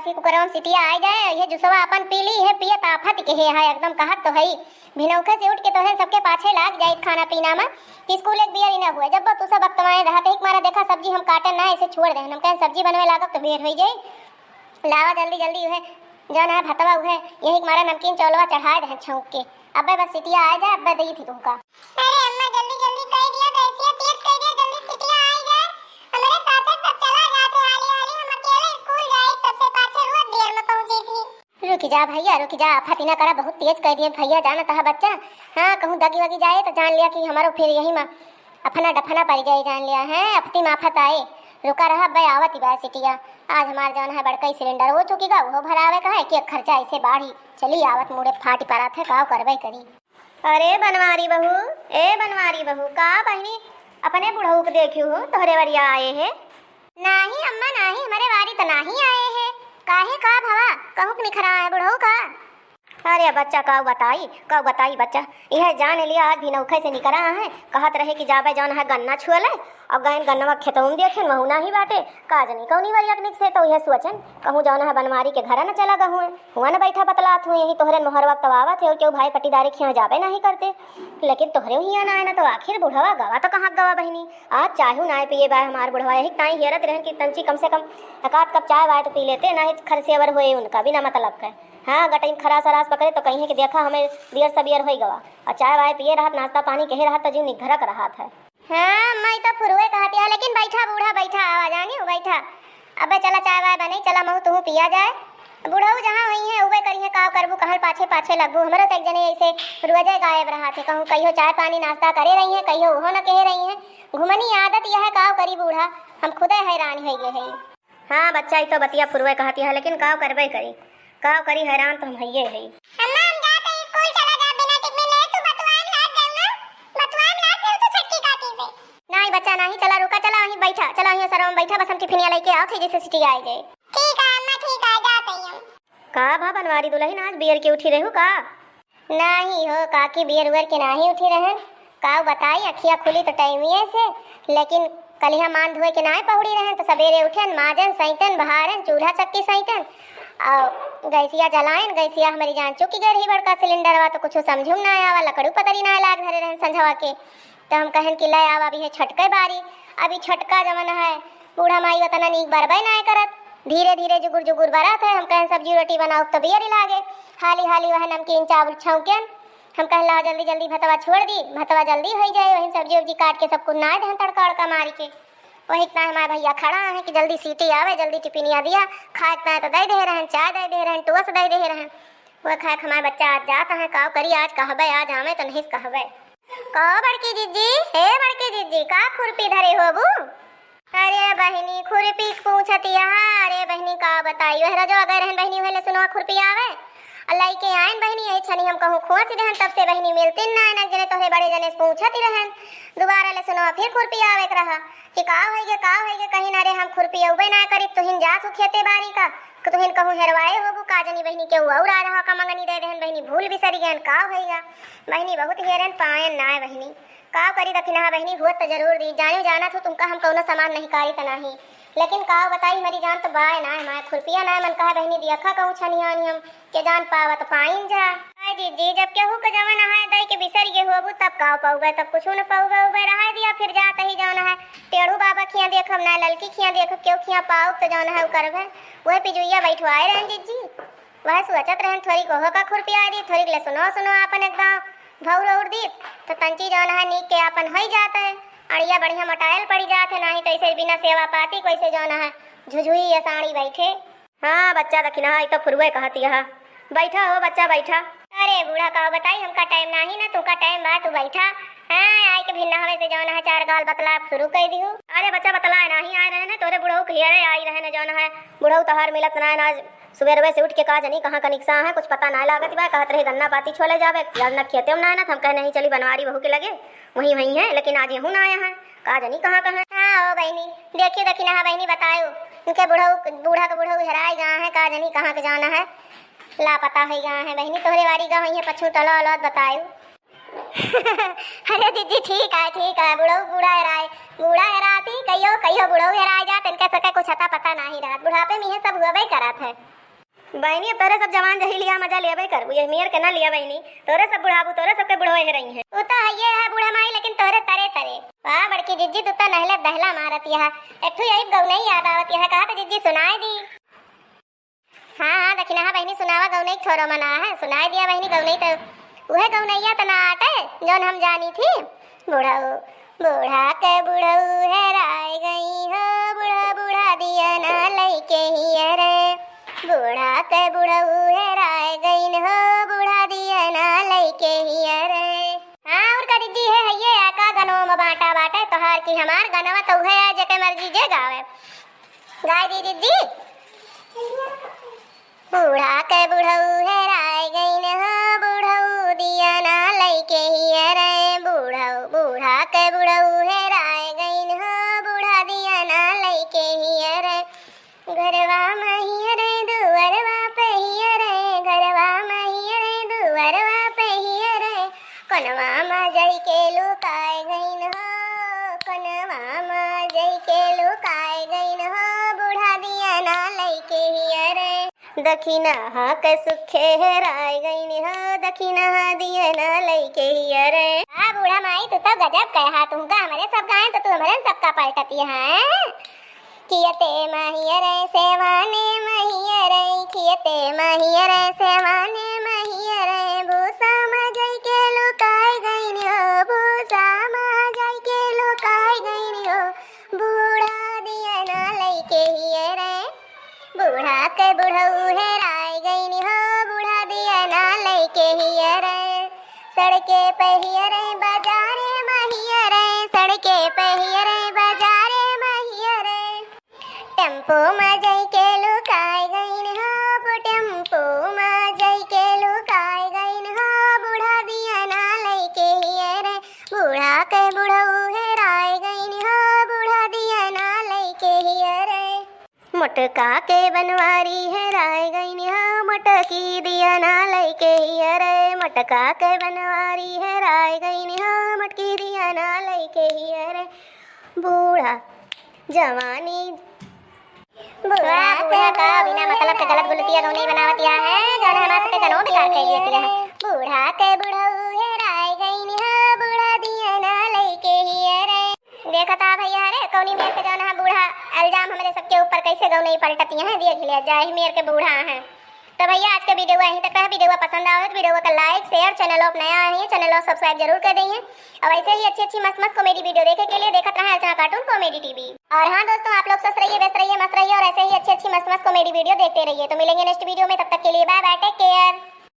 ही कुकरवा में सिटिया आ जाए, ये जुसवा अपन पी ली है, पिए ताफत के है एकदम कहत तो हई भिनौखे से उठ के तोहरे सबके पाछे लाग जाई खाना पीना में कि स्कूल एक बियर ही ना हुए। जब तू सब अक्तमाए रहत एक मारा देखा सब्जी हम काटन ना ऐसे छोड़ दे, हम कहे सब्जी बनवे लागत तो बेर हो जाई। लावा जल्दी जल्दी है जौन है भतवा है यही मारा नमकीन चौलवा चढ़ा दे छौंक के। अबे बस सिटिया आ जाए, अब्बे दी थी तुमका। अरे अम्मा जल्दी जल्दी कह दिया, गैसिया तेज कर दिया, जल्दी सिटिया आ जाए। हमारे साथ सब चला जाते हाली हाली, हम अकेले स्कूल गए सबसे पाछे रोज देर में पहुंची थी। रुक जा भैया रुक जा, फतिना करा बहुत तेज कह दिए भैया, जाना था बच्चा। हाँ कहूँ दगी वगी जाए तो जान लिया कि हमारो फिर यही माँ अपना डफना पड़ जाए, जान लिया है अपती माफत आए। रुका रहा भाई आवत ही सिटिया। आज हमार जौन है बड़का सिलेंडर हो चुकीगा, वो भरावे का है कि खर्चा ऐसे बाढ़ी चली आवत मुड़े फाटी पड़ा थे काव करबे करी। अरे बनवारी बहू, ए बनवारी बहू का बहनी अपने बुढ़ऊ को देखी हूँ तोहरे वरिया आए है। नहीं अम्मा नहीं, हमारे वारी तो नहीं आए हैं। काहे का भवा कहूँ कि निखरा है बुढ़ऊ का। अरे बच्चा का बताई बच्चा, यह जान लिया आज भी नौखे से निकरा है, कहत रहे कि जाबे जौन है गन्ना छुअले और गहन गन्नवा खेतों में देखे वहु ना ही बाटे काजनी कौनी वाली अकनिक से तो यह सोचन कहूँ जौन है बनवारी के घर न चला गहूँ हुआ न बैठा बतलात हूँ यही तोहरे मोहर वक्त आवा थे क्यों भाई पटीदारी खिया जाबे नहीं करते, लेकिन तोहरे ही ना आए ना तो आखिर बुढ़वा गवा तो कहाँ गवा बहनी। आज चाहू ना पिए बाय हमार बुढ़वा यही ताई हेरत रहन की तंची कम से कम एकाध कप चाय वाय तो पी लेते ना ही खरसेवर हुए उनका भी ना मतलब है। हाँ गटइन खरा सरास पकड़े तो कहीं है कि देखा हमें बियर सबियर हो गवा और चाय वाय पिए रहा नाश्ता पानी कहे रहा तो जीव निघरक रहा था। हाँ मैं तो फुरवे कहती है, लेकिन बैठा बूढ़ा बैठा आवाज आनी बैठा। अबे चला चाय वाय बने चला महू तू पिया जाए, बुढ़ऊ जहाँ हुई है उबे करी है का करबू कहल पाछे पाछे लगबू। हमारे तो एक जने ऐसे रोजे गायब रहा थे, कहूँ कहियो चाय पानी नाश्ता करे रही है कहियो वो न कहे रही है, घुमनी आदत यह है काव करी बूढ़ा हम खुदे हैरान हो गए है। हाँ बच्चा ही तो बतिया फुरवे कहती है, लेकिन काव करबे करी काव करी हैरान तो हम हइये है। अम्मा हम जाते स्कूल चला जा बिना टिफिन ले, तू बतवाए में लाग जाऊंगा, बतवाए में लाग जाऊं तो छटकी काटी से। नहीं बच्चा नहीं, चला रुका चला वहीं बैठा, चला वहीं सर में बैठा, बस हम टिफिनिया लेके आओ थे जैसे सिटी आए जाए। ठीक है अम्मा ठीक है जाते ही हम। का भा बनवारी दुल्हन आज बियर के उठी रहू का। नहीं हो काकी बियर उयर के नहीं उठी रहन, का बताई अखिया खुली तो टाइमिए से, लेकिन कलिया मान धोए के नहीं पहुड़ी रहन तो सवेरे उठन माजन सैतन बहारन चूल्हा चक्की सैतन और गैसिया जलायन। गैसिया हमारी जान चुकी गई रही बड़का सिलेंडर वा तो कुछ समझू ना आवा, लकड़ू पतरी ना लाग धरे रहन संझवा के, तो हम कहन कि ले आवा अभी है छटके बारी, अभी छटका जमाना है बूढ़ा माई वतना नीक बरबे ना करत, धीरे धीरे जुगुर जुगुर बरात है। हम कहन सब्जी रोटी बनाओ तो बियर लागे, हाली हाली वह नमकीन चावल छौंकन, हम कहला जल्दी जल्दी भतवा छोड़ दी, भतवा जल्दी हो जाए, वही सब्जी उब्जी काट के सब कुछ ना दे तड़का उड़का मार के। वही इतना हमारे भैया खड़ा है कि जल्दी सीटी आवे जल्दी टिफिनिया दिया खाए इतना तो दे दे रहन, चाय दे दे रहन, टोस दे दे रहन। वह खाए हमारे बच्चा आज जाता है काव करी आज कहबे आज हमें तो नहीं कहबे। कहो बड़की जीजी, हे बड़की जीजी का खुरपी धरे हो बू। अरे बहनी खुरपी पूछती है, अरे बहनी का बताई वह जो अगर रहन बहनी वह सुनो खुरपी आवे अल्लाह के आयन बहनी यही छनी हम कहूँ खोच रहन, तब से बहनी मिलती ना न जने तोहरे बड़े जने पूछती रहन, दोबारा ले सुनो फिर खुरपी आवे रहा कि का होइगे कहीं ना रे हम खुरपी उबे ना करी तुहिन जा सुखेते बारी का तुहिन कहूँ हेरवाए होबू काजनी बहनी के उड़ा रहा का मंगनी दे देहन बहनी भूल बिसरी गहन का होइगा बहनी बहुत हेरन पायन ना बहनी का करी दखिना बहनी हुआ तो जरूर दी जाने जाना तो तुमका हम कौनो सामान नहीं कारी त नहीं, लेकिन का बताई मेरी जान तो बाय ना हमारे खुरपिया ना मन कहा बहनी दिया खा कहूँ छनियानी हम के जान पावा तो पाइन जा। हाय दीदी जब केहू के जमाना है दई के बिसर गे होबू तब का पाऊबे तब कुछ न पाऊबे उबे रहा दिया फिर जात ही जाना है टेढ़ू बाबा खिया देखब ना ललकी खिया देखब क्यों खिया पाऊ तो जाना है करबे वह पिजुइया बैठवाए रहन जीजी वह सोचत रहन थोड़ी कोहो का खुरपिया दी थोड़ी ले सुनो सुनो अपन एकदम भौर और दी तो तंची जाना है नीक के अपन हई जाता है अड़िया बढ़िया मटायल पड़ी जात है नहीं तो ऐसे बिना सेवा पाती कैसे जाना है झुझुई या साड़ी बैठे। हाँ बच्चा दखिना है तो फुरवे कहती है बैठा हो बच्चा बैठा। अरे बूढ़ा का बताई हमका टाइम नहीं ना तुमका टाइम बा तू बैठा। हाँ आई के भिन्ना हवे से जाना है चार गाल बतला शुरू कर दी हूँ। अरे बच्चा बतला नहीं आए रहे तोरे बुढ़ऊ कहिए आई रहे जाना है बुढ़ऊ तहार मिलत ना ना सुबह से उठ के कहा जनी कहाँ का निकसा है कुछ पता ना लागत बा कहत रहे गन्ना पाती छोले जावे न खेते में ना ना हम कह नहीं चली बनवारी बहू के लगे वही वही है लेकिन आज यहूँ ना आया है कहा जनी कहाँ कहाँ। हाँ ओ बहनी देखियो दखिना है बहनी बताओ उनके बूढ़ा का बुढ़ऊ हेराई गया है कहा जनी कहाँ के जाना है लापता हो गया है बहनी तोहरे वारी गा वही पछू टलो अलौत बताओ। अरे दीदी ठीक है बुढ़ऊ बूढ़ा हेराती कहियो बुढ़ऊ हेरा जा तनका सका कुछ अता पता नहीं रहा बुढ़ापे में ये सब हुआ करत है। बहनी अब तोरे सब जवान जही लिया मजा लेबे करबू, ये मेर के ना लिया बहनी। तोरे सब बुढ़ाबू, तोरे सबके बुढ़वे है रही है। तू तो हइये है बूढ़ा माई, लेकिन तोरे तरे तरे। वाह बड़की जिज्जी, तू तो नहले दहला मारत यह। एठू यही गौनई याद आवत यह। कहा तो जिज्जी सुनाई दी। हाँ दखिना है बहनी, सुनावा गौनई छोरो मना है। सुनाई दिया बहनी गौनई तो उहे गौनैया तना आटे जौन हम जानी थी। बुढ़ऊ बूढ़ा के बुढ़ऊ हेराय गई हो, बूढ़ा बूढ़ा दिया ना लइके हिया रे। बूढ़ा के बुढ़ऊ हेराय गई हो, बूढ़ा दिया ना लइके हिया रे। हाँ और का दीदी है ये आका गनो में बांटा बाटे तोहार की हमार गनवा तो है जके मर्जी जे गावे। गाय दी दीदी। बूढ़ा के बुढ़ऊ हेराय गई हो, बुढ़ऊ दिया ना लइके हिया रे। बूढ़ऊ बूढ़ा के बुढ़ऊ हेराय गई हो, बूढ़ा दिया ना लइके हिया रे। घरवा महिया रे दुअरवा पे हिया रे, घरवा महिया रे दुअरवा पे हिया रे। कनवा मा जई के लुकाय गईन हो, कनवा मा जई के लुकाय गईन हो, बूढ़ा दिया ना लइके हिया रे। दखिना हा के सुखे हेराय गईन हो, दखिना हा दिया ना लइके हिया रे। हां बूढ़ा माई तू तो गजब कहा, तुमका हमारे सब गाएं तो तू हमारे सबका पलटती है। कियते महिया रे सेवाने महिया रे, कियते महिया रे सेवाने महिया रे। भूसा मा जई के लुकाय गईन हो, भूसा मा जई के लुकाय गईन हो, बूढ़ा दिया ना लइके हिया रे। बूढ़ा के बुढ़ऊ हेराय गईन हो, बूढ़ा दिया ना लइके हिया रे। सड़के पे हिया रे बाजारे महिया रे, सड़के पे हिया रे बाजारे महिया रे। टेम्पो में जई के लुकाय गईन हो, टेम्पो में जई के लुकाय गईन हो, बूढ़ा दिया ना लइके हिया रे। बूढ़ा के बुढ़ऊ हेराय गईन हो, बूढ़ा दिया ना लइके हिया रे। मटका के बनवारी हेराय गईन हो, मटकी दिया ना लइके हिया रे। मटका के बनवारी हेराय गईन हो, मटकी दिया ना लइके हिया रे। बूढ़ा जवानी बूढ़ा बूढ़ा का बिना मतलब के गलत गुलतिया गौनी बनावतिया है, जौन हमार सबके गनो बेकार कर दिया है। बूढ़ा के बुढ़ऊ हेराय गईन हो, बूढ़ा दिया ना लइके हिया रे। देखता भैया रे कौनी मेर के जौन है बूढ़ा इल्जाम हमरे सबके ऊपर कैसे गौनी पलटती है। देख लिया जाए मेर के बूढ़ा है। तो भैया आज का वीडियो यहीं तक है। वीडियो पसंद आए तो वीडियो को लाइक शेयर, चैनल आप नया है चैनल को सब्सक्राइब जरूर कर देंगे। और ऐसे ही अच्छी अच्छी मस्त मस्त कॉमेडी वीडियो देखे के लिए देखते रहें अर्चना कार्टून कॉमेडी टीवी। और हाँ दोस्तों आप लोग स्वस्थ रहिए, व्यस्त रहिए, मस्त रहिए और ऐसे ही अच्छी अच्छी मस्त मस्त कॉमेडी वीडियो देखते रहिए। तो मिलेंगे नेक्स्ट वीडियो में, तब तक के लिए बाय बाय, टेक केयर।